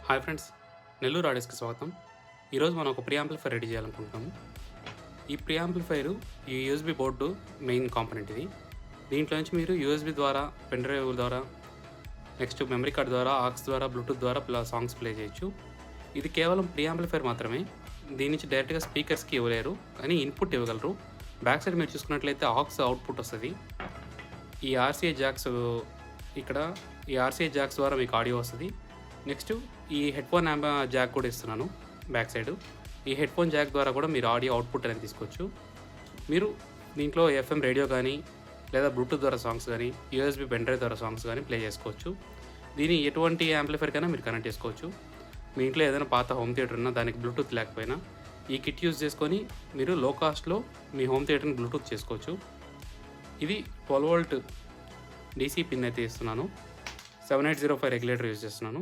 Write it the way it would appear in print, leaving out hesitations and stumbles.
Hi friends, Nellore ఆడియోస్కి స్వాగతం. ఈరోజు మనం ఒక ప్రీ యాంప్లిఫైర్ రెడీ చేయాలనుకుంటున్నాము. ఈ ప్రీ యాంప్లిఫైర్ ఈ యూఎస్బీ బోర్డు మెయిన్ కాంపోనెంట్ ఇది. దీంట్లో నుంచి మీరు యూఎస్బీ ద్వారా, పెన్ డ్రైవ్ ద్వారా, నెక్స్ట్ మెమరీ కార్డ్ ద్వారా, ఆక్స్ ద్వారా, బ్లూటూత్ ద్వారా సాంగ్స్ ప్లే చేయొచ్చు. ఇది కేవలం ప్రీ యాంప్లిఫైర్ మాత్రమే. దీని నుంచి డైరెక్ట్గా స్పీకర్స్కి ఇవ్వలేరు, కానీ ఇన్పుట్ ఇవ్వగలరు. బ్యాక్ సైడ్ మీరు చూసుకున్నట్లయితే ఆక్స్ అవుట్పుట్ వస్తుంది. ఈ ఆర్సీఏ జాక్స్ ఇక్కడ ఈ ఆర్సీఏ జాక్స్ ద్వారా మీకు ఆడియో వస్తుంది. నెక్స్ట్ ఈ హెడ్ఫోన్ జాక్ కూడా ఇస్తున్నాను బ్యాక్ సైడ్. ఈ హెడ్ఫోన్ జాక్ ద్వారా కూడా మీరు ఆడియో అవుట్పుట్ అనేది తీసుకోవచ్చు. మీరు దీంట్లో ఎఫ్ఎం రేడియో కానీ, లేదా బ్లూటూత్ ద్వారా సాంగ్స్ కానీ, యూఎస్బీ పెన్ డ్రైవ్ ద్వారా సాంగ్స్ కానీ ప్లే చేసుకోవచ్చు. దీన్ని ఎటువంటి యాంప్లిఫైర్ కైనా మీరు కనెక్ట్ చేసుకోవచ్చు. మీ ఇంట్లో ఏదైనా పాత హోమ్ థియేటర్ ఉన్నా, దానికి బ్లూటూత్ లేకపోయినా ఈ కిట్ యూజ్ చేసుకొని మీరు లో కాస్ట్లో మీ హోమ్ థియేటర్ని బ్లూటూత్ చేసుకోవచ్చు. ఇది 12 వోల్ట్ డీసీ పిన్ అయితే ఇస్తున్నాను. 7805 రెగ్యులేటర్ యూజ్ చేస్తున్నాను.